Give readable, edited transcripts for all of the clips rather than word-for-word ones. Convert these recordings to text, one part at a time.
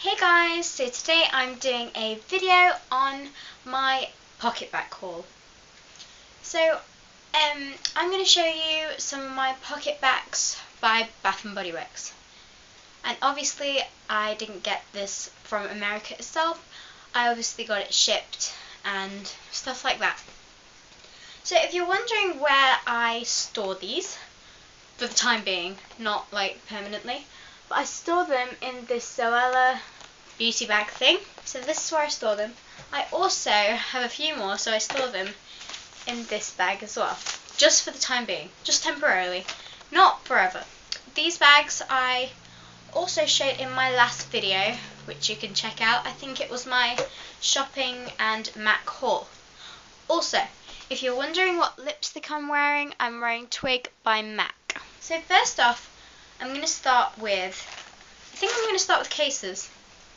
Hey guys, so today I'm doing a video on my PocketBac haul. So I'm going to show you some of my PocketBacs by Bath & Body Works. And obviously I didn't get this from America itself, I obviously got it shipped and stuff like that. So if you're wondering where I store these, for the time being, not like permanently, but I store them in this Zoella beauty bag thing. So this is where I store them. I also have a few more, so I store them in this bag as well. Just for the time being, just temporarily, not forever. These bags I also showed in my last video, which you can check out. I think it was my shopping and MAC haul. Also, if you're wondering what lipstick I'm wearing Twig by MAC. So first off, I'm going to start with, cases.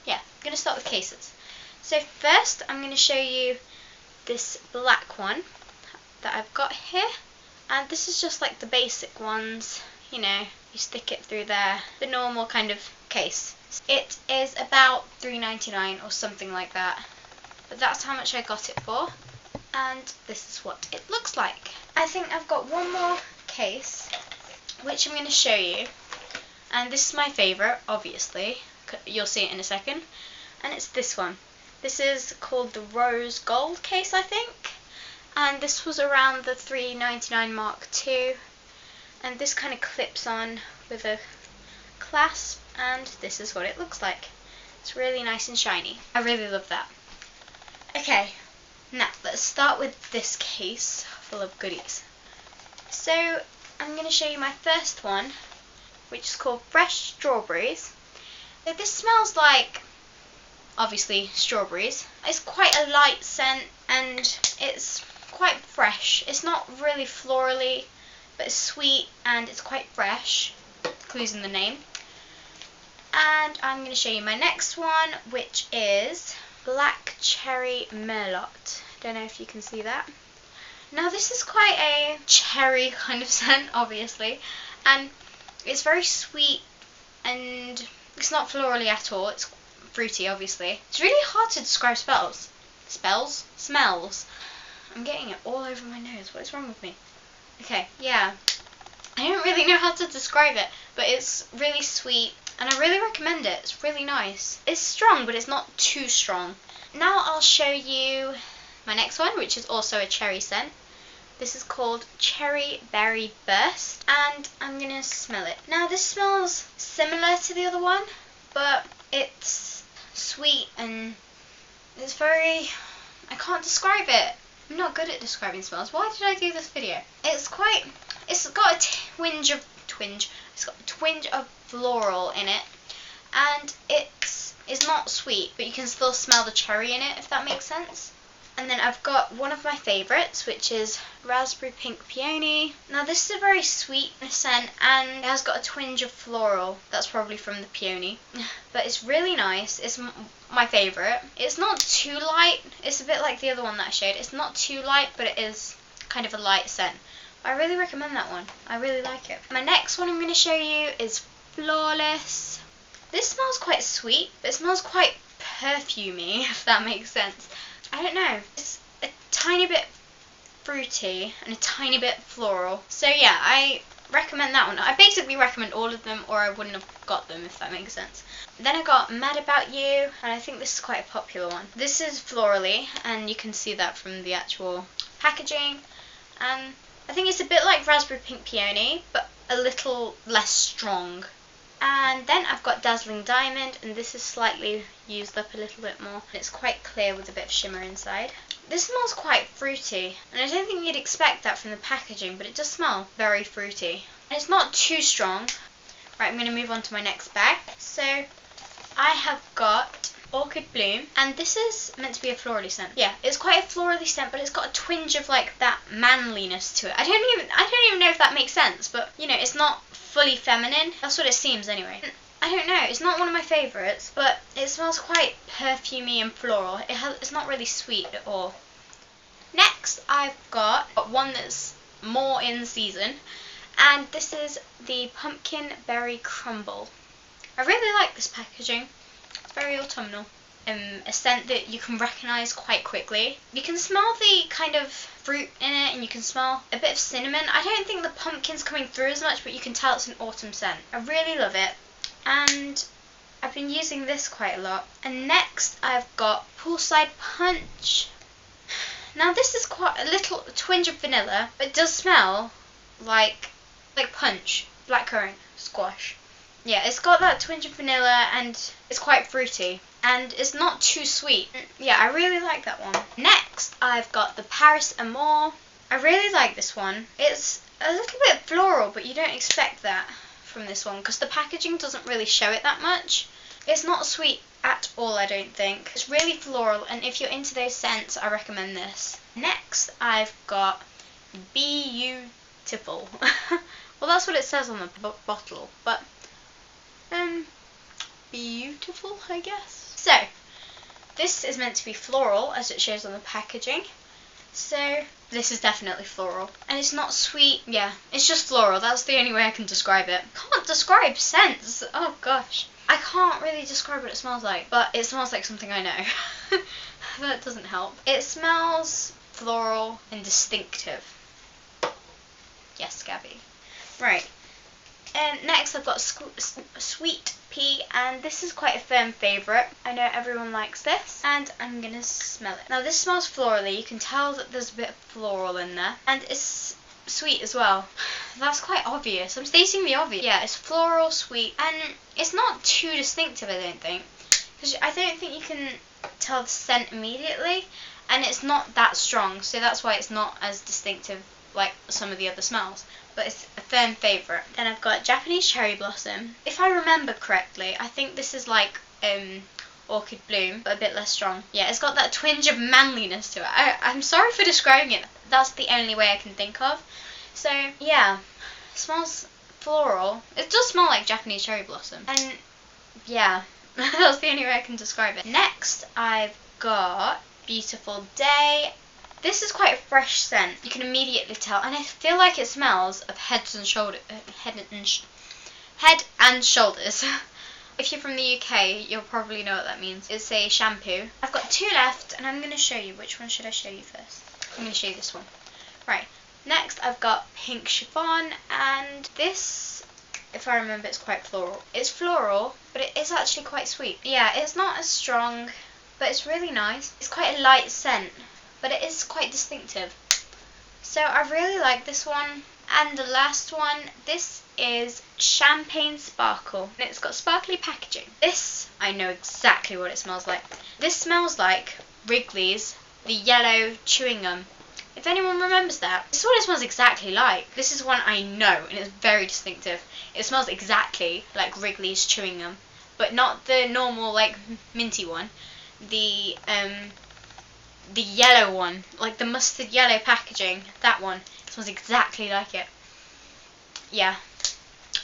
Yeah, I'm going to start with cases. So first I'm going to show you this black one that I've got here. And this is just like the basic ones, you know, you stick it through there, the normal kind of case. It is about $3.99 or something like that. But that's how much I got it for. And this is what it looks like. I think I've got one more case, which I'm going to show you. And this is my favourite, obviously. You'll see it in a second. And it's this one. This is called the Rose Gold case, I think. And this was around the $3.99 mark too. And this kind of clips on with a clasp. And this is what it looks like. It's really nice and shiny. I really love that. Okay, now let's start with this case full of goodies. So I'm going to show you my first one, which is called Fresh Strawberries. So this smells like, obviously, strawberries. It's quite a light scent and it's quite fresh. It's not really florally, but it's sweet and it's quite fresh. Clues in the name. And I'm going to show you my next one, which is Black Cherry Merlot. Don't know if you can see that. Now this is quite a cherry kind of scent, obviously, and it's very sweet and it's not florally at all. It's fruity, obviously. It's really hard to describe smells. I'm getting it all over my nose. What is wrong with me? Okay, yeah. I don't really know how to describe it, but it's really sweet and I really recommend it. It's really nice. It's strong, but it's not too strong. Now I'll show you my next one, which is also a cherry scent. This is called Cherry Berry Burst, and I'm going to smell it. Now this smells similar to the other one, but it's sweet and it's very, I can't describe it. I'm not good at describing smells. Why did I do this video? It's got a twinge of floral in it, and it's not sweet, but you can still smell the cherry in it, if that makes sense. And then I've got one of my favourites, which is Raspberry Pink Peony. Now this is a very sweet scent and it has got a twinge of floral. That's probably from the peony. But it's really nice. It's my favourite. It's not too light. It's a bit like the other one that I showed. It's not too light, but it is kind of a light scent. I really recommend that one. I really like it. My next one I'm going to show you is Flawless. This smells quite sweet, but it smells quite perfumey, if that makes sense. I don't know, it's a tiny bit fruity and a tiny bit floral. So yeah, I recommend that one. I basically recommend all of them or I wouldn't have got them, if that makes sense. Then I got Mad About You, and I think this is quite a popular one. This is florally and you can see that from the actual packaging. And I think it's a bit like Raspberry Pink Peony, but a little less strong. And then I've got Dazzling Diamond, and this is slightly used up a little bit more. It's quite clear with a bit of shimmer inside. This smells quite fruity, and I don't think you'd expect that from the packaging, but it does smell very fruity. And it's not too strong. Right, I'm going to move on to my next bag. So I have got Orchid Bloom, and this is meant to be a florally scent. Yeah, it's quite a florally scent, but it's got a twinge of like that manliness to it. I don't even know if that makes sense, but you know, it's not fully feminine. That's what it seems anyway. I don't know, it's not one of my favourites, but it smells quite perfumey and floral. It's not really sweet at all. Next I've got one that's more in season, and this is the Pumpkin Berry Crumble. I really like this packaging. very autumnal. A scent that you can recognise quite quickly. You can smell the kind of fruit in it, and you can smell a bit of cinnamon. I don't think the pumpkin's coming through as much, but you can tell it's an autumn scent. I really love it, and I've been using this quite a lot. And next I've got Poolside Punch. Now this is quite a little twinge of vanilla, but it does smell like punch, blackcurrant, squash. Yeah, it's got that twinge of vanilla, and it's quite fruity, and it's not too sweet. Yeah, I really like that one. Next, I've got the Paris Amour. I really like this one. It's a little bit floral, but you don't expect that from this one because the packaging doesn't really show it that much. It's not sweet at all, I don't think. It's really floral, and if you're into those scents, I recommend this. Next, I've got Beautiful. Well, that's what it says on the bottle, but beautiful, I guess. So, this is meant to be floral, as it shows on the packaging. So, this is definitely floral. And it's not sweet. Yeah, it's just floral. That's the only way I can describe it. Can't describe scents. Oh, gosh. I can't really describe what it smells like, but it smells like something I know. That doesn't help. It smells floral and distinctive. Yes, Gabby. Right. And next I've got Sweet Pea, and this is quite a firm favourite. I know everyone likes this, and I'm going to smell it. Now this smells florally. You can tell that there's a bit of floral in there, and it's sweet as well. That's quite obvious. I'm stating the obvious. Yeah, it's floral, sweet, and it's not too distinctive, I don't think, because I don't think you can tell the scent immediately, and it's not that strong, so that's why it's not as distinctive like some of the other smells, but it's a firm favourite. Then I've got Japanese Cherry Blossom. If I remember correctly, I think this is like Orchid Bloom, but a bit less strong. Yeah, it's got that twinge of manliness to it. I'm sorry for describing it. That's the only way I can think of. So, yeah, it smells floral. It does smell like Japanese Cherry Blossom. And, yeah, that's the only way I can describe it. Next, I've got Beautiful Day. This is quite a fresh scent. You can immediately tell, and I feel like it smells of head and shoulders. If you're from the UK, you'll probably know what that means. It's a shampoo. I've got two left, and I'm going to show you. Which one should I show you first? I'm going to show you this one. Right. Next, I've got Pink Chiffon, and this, if I remember, it's quite floral. It's floral, but it is actually quite sweet. Yeah, it's not as strong, but it's really nice. It's quite a light scent, but it is quite distinctive. So I really like this one. And the last one, this is Champagne Sparkle. And it's got sparkly packaging. This, I know exactly what it smells like. This smells like Wrigley's, the yellow chewing gum. If anyone remembers that, this is what it smells exactly like. This is one I know, and it's very distinctive. It smells exactly like Wrigley's chewing gum, but not the normal, like, minty one. The yellow one, like the mustard yellow packaging, that one. It smells exactly like it. Yeah,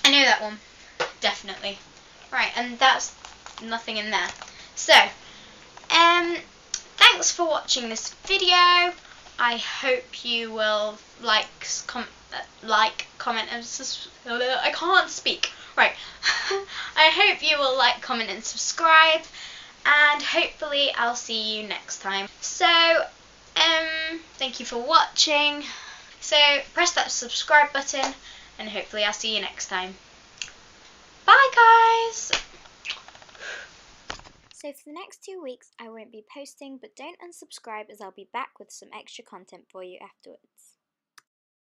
I know that one, definitely. Right, and that's nothing in there. So, thanks for watching this video. I hope you will like, comment, and I can't speak. Right. I hope you will like, comment, and subscribe, and hopefully I'll see you next time. So, thank you for watching. So, press that subscribe button, and hopefully I'll see you next time. Bye, guys! So for the next 2 weeks I won't be posting, but don't unsubscribe as I'll be back with some extra content for you afterwards.